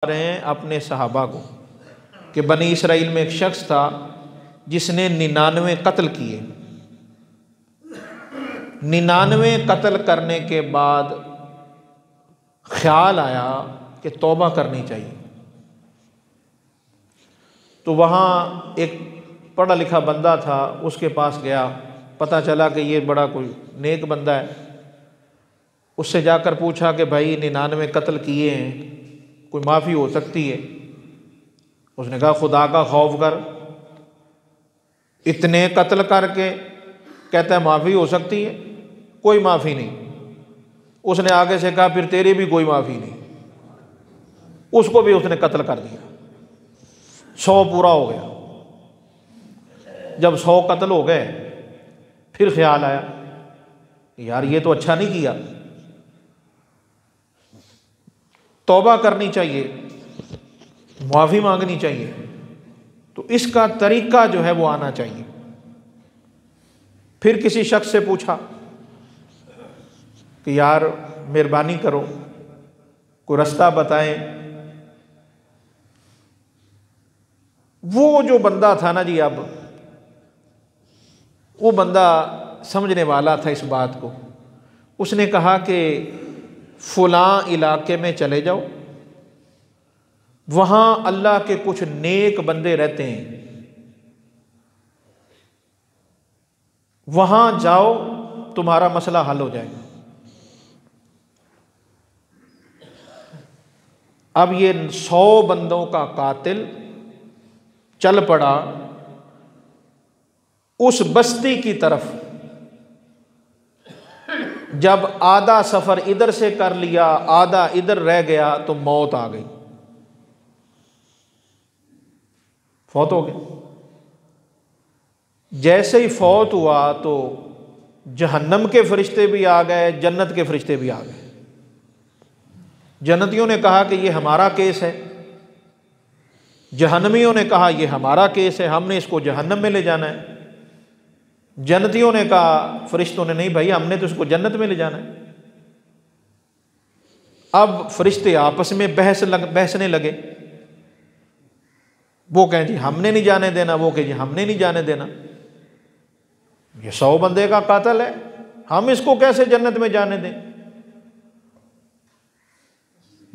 रहे हैं अपने सहाबा को कि बनी इसराइल में एक शख्स था जिसने 99 कत्ल किए। 99 कत्ल करने के बाद ख्याल आया कि तौबा करनी चाहिए। तो वहाँ एक पढ़ा लिखा बंदा था, उसके पास गया। पता चला कि ये बड़ा कोई नेक बंदा है। उससे जाकर पूछा कि भाई 99 कत्ल किए हैं, कोई माफ़ी हो सकती है? उसने कहा खुदा का खौफ कर, इतने कत्ल करके कहता है माफ़ी हो सकती है? कोई माफ़ी नहीं। उसने आगे से कहा फिर तेरी भी कोई माफ़ी नहीं। उसको भी उसने कत्ल कर दिया। 100 पूरा हो गया। जब 100 कत्ल हो गए फिर ख्याल आया यार ये तो अच्छा नहीं किया, तौबा करनी चाहिए, माफ़ी मांगनी चाहिए। तो इसका तरीका जो है वो आना चाहिए। फिर किसी शख्स से पूछा कि यार मेहरबानी करो, कोई रास्ता बताएं। वो जो बंदा था ना जी, अब वो बंदा समझने वाला था इस बात को। उसने कहा कि फलां इलाके में चले जाओ, वहाँ अल्लाह के कुछ नेक बंदे रहते हैं, वहाँ जाओ, तुम्हारा मसला हल हो जाएगा। अब ये 100 बंदों का कातिल चल पड़ा उस बस्ती की तरफ। जब आधा सफ़र इधर से कर लिया, आधा इधर रह गया, तो मौत आ गई, फौत हो गया। जैसे ही फौत हुआ तो जहन्नम के फरिश्ते भी आ गए, जन्नत के फरिश्ते भी आ गए। जन्नतियों ने कहा कि ये हमारा केस है, जहन्नमियों ने कहा ये हमारा केस है, हमने इसको जहन्नम में ले जाना है। जन्नतियों ने कहा, फरिश्तों ने, नहीं भाई हमने तो इसको जन्नत में ले जाना है। अब फरिश्ते आपस में बहसने लगे। वो कहें जी हमने नहीं जाने देना, वो कहे जी हमने नहीं जाने देना। ये 100 बंदे का कातिल है, हम इसको कैसे जन्नत में जाने दें?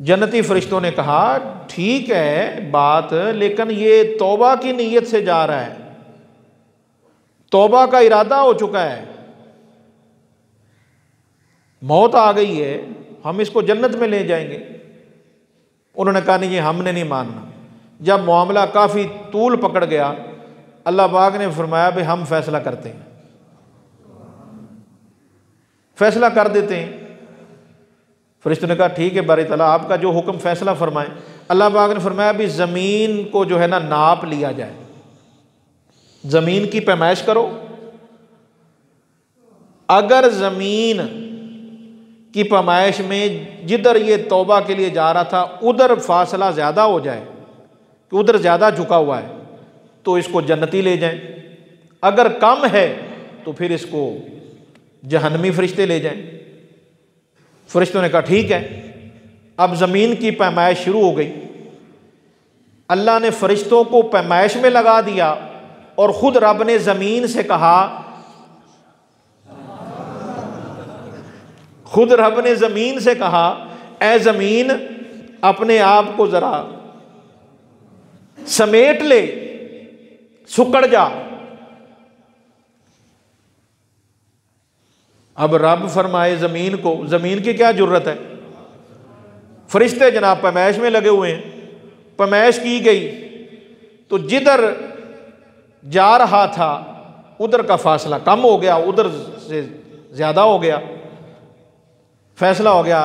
जन्नती फरिश्तों ने कहा ठीक है बात, लेकिन ये तौबा की नीयत से जा रहा है, तौबा का इरादा हो चुका है, मौत आ गई है, हम इसको जन्नत में ले जाएंगे। उन्होंने कहा नहीं जी हमने नहीं मानना। जब मामला काफ़ी तूल पकड़ गया, अल्लाह पाक ने फरमाया भाई हम फैसला करते हैं, फैसला कर देते हैं। फरिश्तों ने कहा ठीक है बारी ताला, आपका जो हुक्म फैसला फरमाएं। अल्लाह पाक ने फरमाया भी ज़मीन को जो है ना नाप लिया जाए, ज़मीन की पैमाइश करो। अगर ज़मीन की पैमाइश में जिधर ये तौबा के लिए जा रहा था उधर फासला ज़्यादा हो जाए कि उधर ज़्यादा झुका हुआ है, तो इसको जन्नती ले जाएं। अगर कम है तो फिर इसको जहन्नमी फरिश्ते ले जाएं। फरिश्तों ने कहा ठीक है। अब ज़मीन की पैमाइश शुरू हो गई। अल्लाह ने फरिश्तों को पैमाइश में लगा दिया और ख़ुद रब ने ज़मीन से कहा, खुद रब ने ज़मीन से कहा ए ज़मीन अपने आप को ज़रा समेट ले, सुकड़ जा। अब रब फरमाए ज़मीन को, ज़मीन की क्या ज़रूरत है? फरिश्ते जनाब पैमाइश में लगे हुए हैं। पैमाइश की गई तो जिधर जा रहा था उधर का फासला कम हो गया, उधर से ज़्यादा हो गया। फैसला हो गया,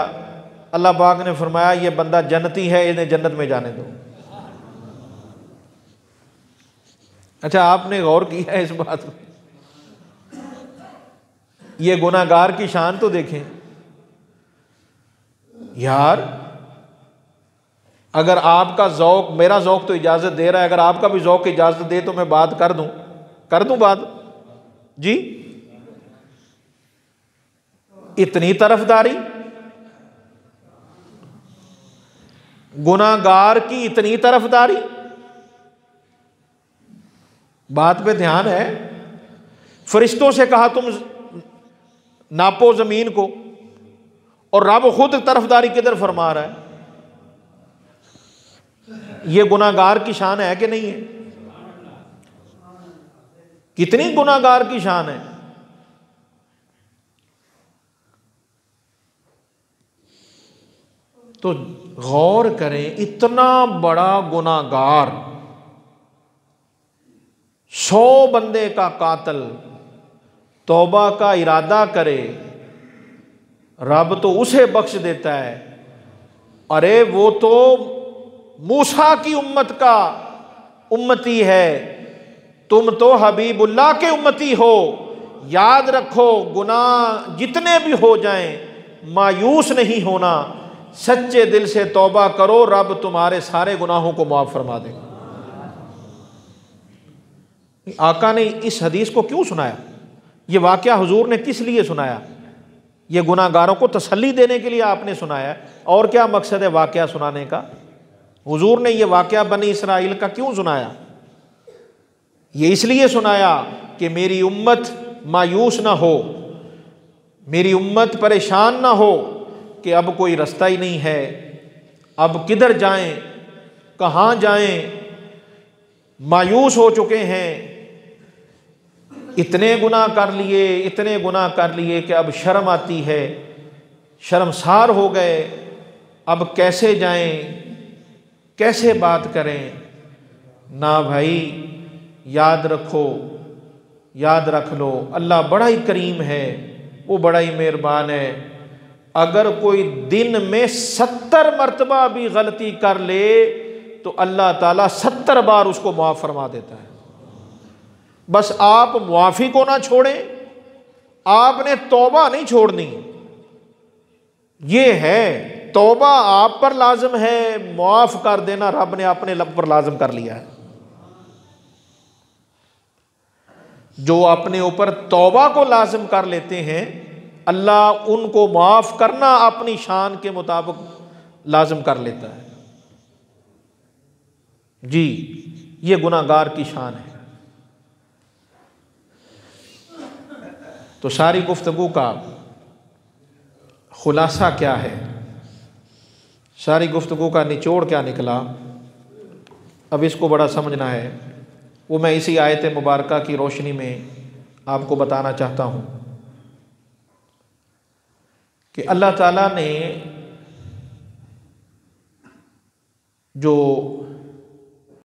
अल्लाह पाक ने फरमाया ये बंदा जन्नती है, इन्हें जन्नत में जाने दो। अच्छा आपने गौर किया है इस बात को? ये गुनाहगार की शान तो देखें यार। अगर आपका ज़ौक़, मेरा ज़ौक़ तो इजाज़त दे रहा है, अगर आपका भी ज़ौक़ इजाज़त दे तो मैं बात कर दूं बात जी। इतनी तरफदारी गुनाहगार की इतनी तरफदारी, बात पे ध्यान है। फरिश्तों से कहा तुम नापो जमीन को, और रब खुद तरफदारी किधर फरमा रहा है। ये गुनाहगार की शान है कि नहीं है? कितनी गुनाहगार की शान है। तो गौर करें, इतना बड़ा गुनाहगार, 100 बंदे का कातिल तौबा का इरादा करे, रब तो उसे बख्श देता है। अरे वो तो मूसा की उम्मत का उम्मती है, तुम तो हबीबुल्लाह के उम्मती हो। याद रखो, गुनाह जितने भी हो जाएं मायूस नहीं होना, सच्चे दिल से तौबा करो, रब तुम्हारे सारे गुनाहों को माफ फरमा देगा। आका ने इस हदीस को क्यों सुनाया? ये वाकया हुजूर ने किस लिए सुनाया? ये गुनाहगारों को तसल्ली देने के लिए आपने सुनाया। और क्या मकसद है वाकया सुनाने का? हुजूर ने ये वाकया बनी इसराइल का क्यों सुनाया? ये इसलिए सुनाया कि मेरी उम्मत मायूस ना हो, मेरी उम्मत परेशान ना हो कि अब कोई रास्ता ही नहीं है, अब किधर जाएं, कहाँ जाएं, मायूस हो चुके हैं, इतने गुनाह कर लिए, इतने गुनाह कर लिए कि अब शर्म आती है, शर्मसार हो गए, अब कैसे जाएं, कैसे बात करें। ना भाई, याद रखो, याद रख लो, अल्लाह बड़ा ही करीम है, वो बड़ा ही मेहरबान है। अगर कोई दिन में 70 मरतबा भी गलती कर ले तो अल्लाह ताला 70 बार उसको माफ़ फरमा देता है। बस आप मुआफ़ी को ना छोड़ें, आपने तौबा नहीं छोड़नी। ये है, तौबा आप पर लाजिम है, मुआफ़ कर देना रब ने अपने लब पर लाजिम कर लिया है। जो अपने ऊपर तौबा को लाजिम कर लेते हैं, अल्लाह उनको माफ़ करना अपनी शान के मुताबिक लाजिम कर लेता है। जी, ये गुनाहगार की शान है। तो सारी गुफ्तगू का खुलासा क्या है, सारी गुफ्तगू का निचोड़ क्या निकला, अब इसको बड़ा समझना है। वो मैं इसी आयत मुबारका की रोशनी में आपको बताना चाहता हूँ कि अल्लाह ताला ने जो